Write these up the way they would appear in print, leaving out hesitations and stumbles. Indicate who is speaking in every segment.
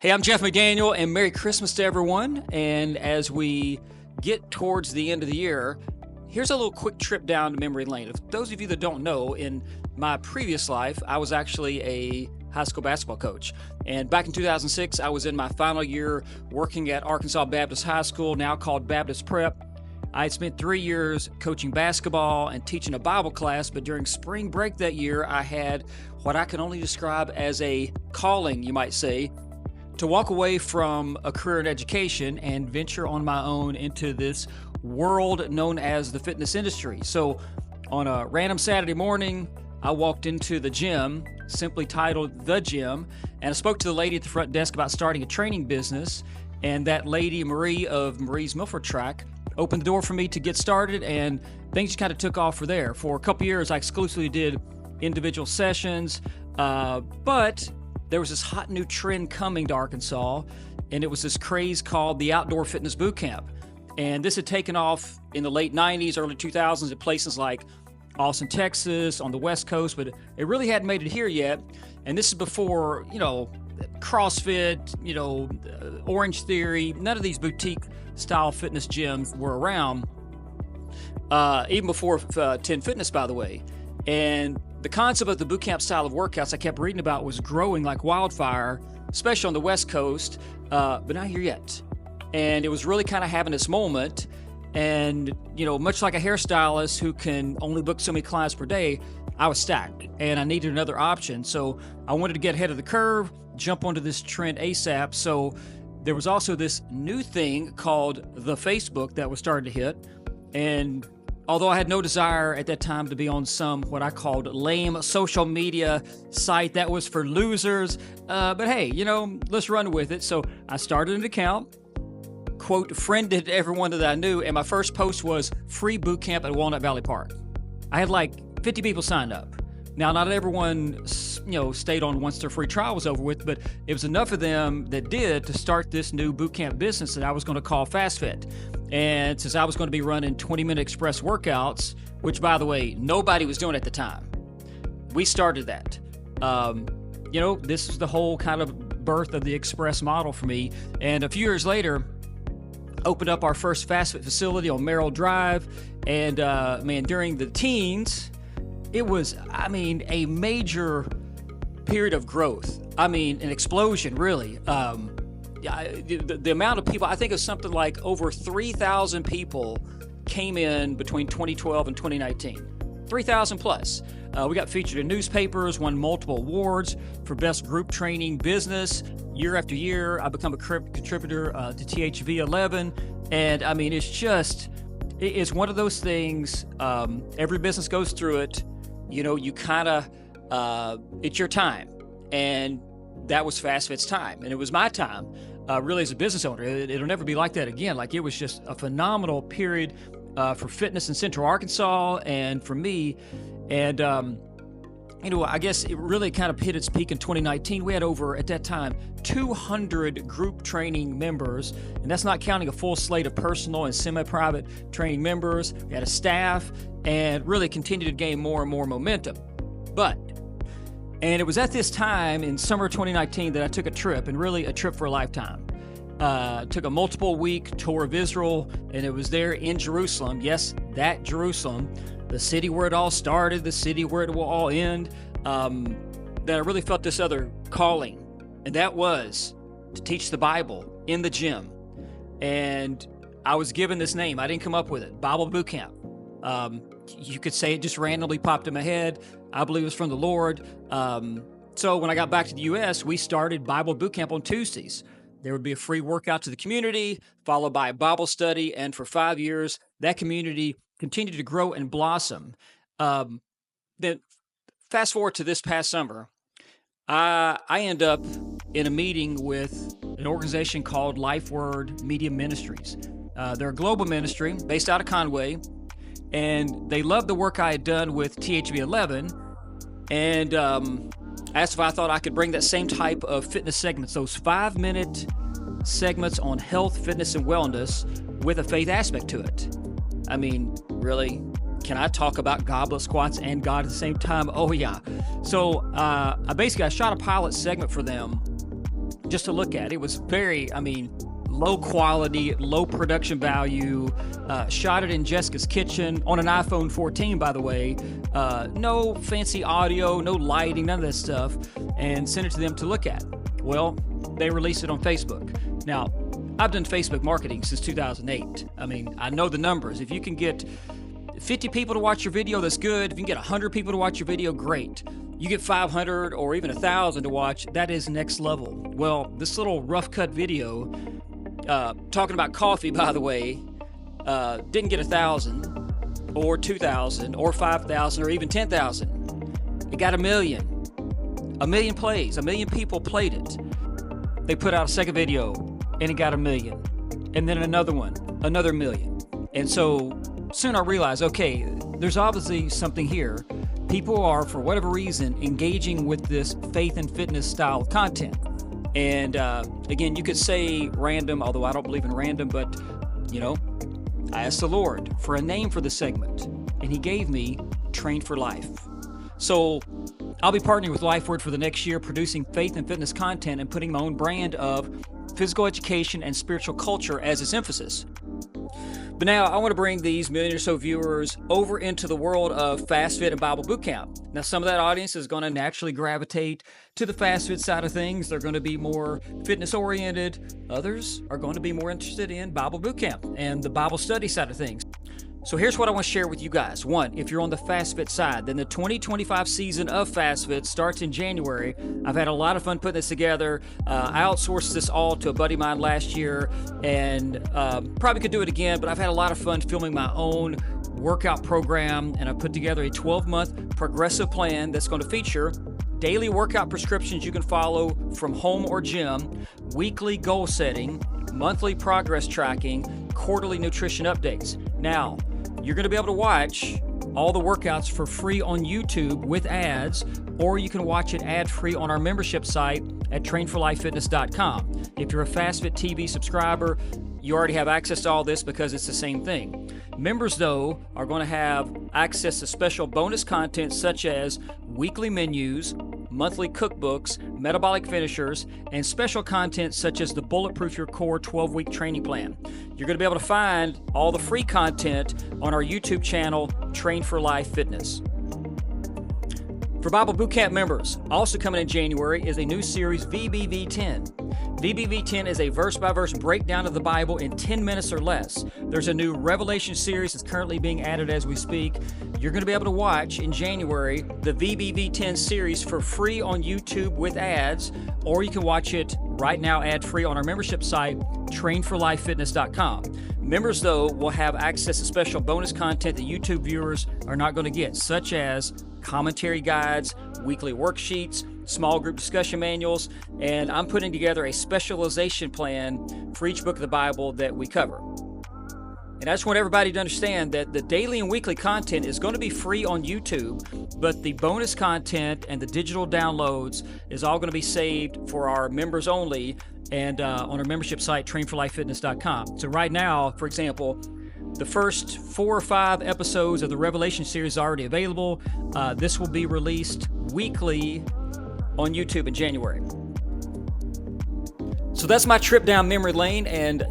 Speaker 1: Hey, I'm Jeff McDaniel, and Merry Christmas to everyone. And as we get towards the end of the year, here's a little quick trip down memory lane. If those of you that don't know, in my previous life, I was actually a high school basketball coach. And back in 2006, I was in my final year working at Arkansas Baptist High School, now called Baptist Prep. I had spent 3 years coaching basketball and teaching a Bible class, but during spring break that year, I had what I can only describe as a calling, you might say, to walk away from a career in education and venture on my own into this world known as the fitness industry. So on a random Saturday morning, I walked into the gym, simply titled The Gym, and I spoke to the lady at the front desk about starting a training business. And that lady, Marie of Marie's Milford Track, opened the door for me to get started, and things kind of took off from there. For a couple years, I exclusively did individual sessions, but there was this hot new trend coming to Arkansas, and it was this craze called the Outdoor Fitness Boot Camp. And this had taken off in the late 90s, early 2000s at places like Austin, Texas, on the West Coast, but it really hadn't made it here yet. And this is before, CrossFit, Orange Theory, none of these boutique style fitness gyms were around, even before 10 Fitness, by the way. And the concept of the boot camp style of workouts I kept reading about was growing like wildfire, especially on the West Coast, but not here yet. And it was really kind of having its moment. And, much like a hairstylist who can only book so many clients per day, I was stacked and I needed another option. So I wanted to get ahead of the curve, jump onto this trend ASAP. So there was also this new thing called the Facebook that was starting to hit. And although I had no desire at that time to be on some what I called lame social media site that was for losers, but hey, let's run with it. So I started an account, quote, friended everyone that I knew, and my first post was free boot camp at Walnut Valley Park. I had like 50 people signed up. Now, not everyone, stayed on once their free trial was over with, but it was enough of them that did to start this new boot camp business that I was going to call Fast Fit. And since I was going to be running 20-minute express workouts, which, by the way, nobody was doing at the time, we started that. This is the whole kind of birth of the express model for me. And a few years later, opened up our first Fast Fit facility on Merrill Drive. And, during the teens, it was, a major period of growth. An explosion, really. The amount of people, I think it was something like over 3,000 people came in between 2012 and 2019. 3,000 plus. We got featured in newspapers, won multiple awards for best group training business. Year after year, I become a contributor to THV 11. And it's one of those things, every business goes through it. You kind of, it's your time. And that was Fast Fit's time. And it was my time, really, as a business owner. It'll never be like that again. Like, it was just a phenomenal period for fitness in Central Arkansas and for me. And, I guess it really kind of hit its peak in 2019. We had over, at that time, 200 group training members, and that's not counting a full slate of personal and semi-private training members. We had a staff and really continued to gain more and more momentum. And it was at this time in summer 2019 that I took a trip, and really a trip for a lifetime. Took a multiple-week tour of Israel, and it was there in Jerusalem. Yes, that Jerusalem, the city where it all started, the city where it will all end. That I really felt this other calling, and that was to teach the Bible in the gym. And I was given this name. I didn't come up with it. Bible Boot Camp. You could say it just randomly popped in my head. I believe it was from the Lord. So when I got back to the U.S., we started Bible Boot Camp on Tuesdays. There would be a free workout to the community, followed by a Bible study. And for 5 years, that community continued to grow and blossom. Then fast forward to this past summer, I end up in a meeting with an organization called Life Word Media Ministries. They're a global ministry based out of Conway, and they loved the work I had done with THV 11, and asked if I thought I could bring that same type of fitness segments, those 5-minute segments on health, fitness, and wellness with a faith aspect to it. Really, can I talk about goblet squats and God at the same time? Oh yeah. So I shot a pilot segment for them just to look at. It was very, low quality, low production value, shot it in Jessica's kitchen on an iPhone 14, by the way. No fancy audio, no lighting, none of that stuff, and sent it to them to look at. Well, they released it on Facebook. Now, I've done Facebook marketing since 2008. I know the numbers. If you can get 50 people to watch your video, that's good. If you can get 100 people to watch your video, great. You get 500 or even 1,000 to watch, that is next level. Well, this little rough cut video, talking about coffee, by the way, didn't get 1,000 or 2,000 or 5,000 or even 10,000. It got 1 million. 1 million plays. 1 million people played it. They put out a second video and it got 1 million. And then another one, another 1 million. And so soon I realized, okay, there's obviously something here. People are, for whatever reason, engaging with this faith and fitness style content. And again, you could say random, although I don't believe in random, but, I asked the Lord for a name for the segment, and He gave me Train for Life. So I'll be partnering with LifeWord for the next year, producing faith and fitness content and putting my own brand of physical education and spiritual culture as its emphasis. But now I want to bring these million or so viewers over into the world of Fast Fit and Bible Bootcamp. Now, some of that audience is going to naturally gravitate to the Fast Fit side of things. They're going to be more fitness oriented. Others are going to be more interested in Bible Bootcamp and the Bible study side of things. So here's what I want to share with you guys. One, if you're on the Fast Fit side, then the 2025 season of Fast Fit starts in January. I've had a lot of fun putting this together. I outsourced this all to a buddy of mine last year, and probably could do it again, but I've had a lot of fun filming my own workout program, and I put together a 12-month progressive plan that's going to feature daily workout prescriptions you can follow from home or gym, weekly goal setting, monthly progress tracking, quarterly nutrition updates. Now, you're going to be able to watch all the workouts for free on YouTube with ads, or you can watch it ad-free on our membership site at trainforlifefitness.com. If you're a FastFit TV subscriber, you already have access to all this because it's the same thing. Members, though, are going to have access to special bonus content such as weekly menus, monthly cookbooks, metabolic finishers, and special content such as the Bulletproof Your Core 12-week training plan. You're going to be able to find all the free content on our YouTube channel, Train for Life Fitness. For Bible Bootcamp members, also coming in January is a new series, VBV10. VBV10 is a verse-by-verse breakdown of the Bible in 10 minutes or less. There's a new Revelation series that's currently being added as we speak. You're going to be able to watch in January the VBV10 series for free on YouTube with ads, or you can watch it right now ad-free on our membership site, trainforlifefitness.com. Members, though, will have access to special bonus content that YouTube viewers are not going to get, such as commentary guides, weekly worksheets, small group discussion manuals, and I'm putting together a specialization plan for each book of the Bible that we cover. And I just want everybody to understand that the daily and weekly content is going to be free on YouTube, but the bonus content and the digital downloads is all going to be saved for our members only and on our membership site, trainforlifefitness.com. So right now, for example, the first 4 or 5 episodes of the Revelation series are already available. This will be released weekly on YouTube in January. So that's my trip down memory lane, and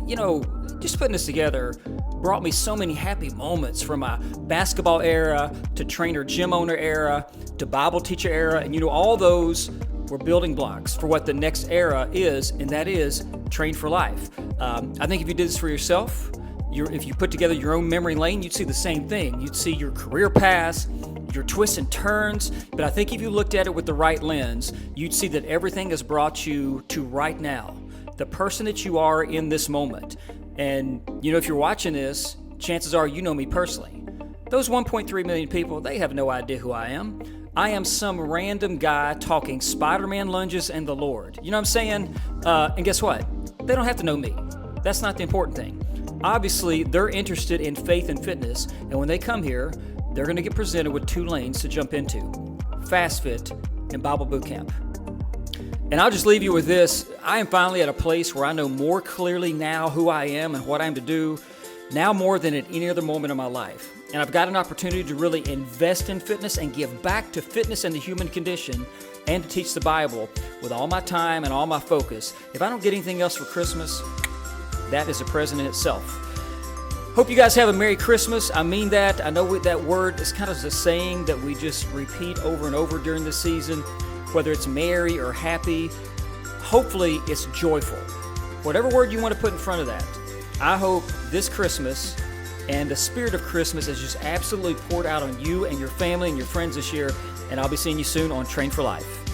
Speaker 1: just putting this together brought me so many happy moments from my basketball era to trainer gym owner era to Bible teacher era, and all those were building blocks for what the next era is, and that is Train for Life. I think if you did this for yourself, if you put together your own memory lane, you'd see the same thing. You'd see your career paths, your twists and turns, but I think if you looked at it with the right lens, you'd see that everything has brought you to right now, the person that you are in this moment. And, if you're watching this, chances are you know me personally. Those 1.3 million people, they have no idea who I am. I am some random guy talking Spider-Man lunges and the Lord. You know what I'm saying? And guess what? They don't have to know me. That's not the important thing. Obviously, they're interested in faith and fitness, and when they come here, they're going to get presented with 2 lanes to jump into: Fast Fit and Bible Bootcamp. And I'll just leave you with this. I am finally at a place where I know more clearly now who I am and what I'm to do, now more than at any other moment in my life. And I've got an opportunity to really invest in fitness and give back to fitness and the human condition. and to teach the Bible with all my time and all my focus. If I don't get anything else for Christmas, that is a present in itself. Hope you guys have a Merry Christmas. I mean that. I know that word is kind of a saying that we just repeat over and over during this season, whether it's merry or happy. Hopefully it's joyful. Whatever word you want to put in front of that. I hope this Christmas and the spirit of Christmas is just absolutely poured out on you and your family and your friends this year. And I'll be seeing you soon on Train for Life.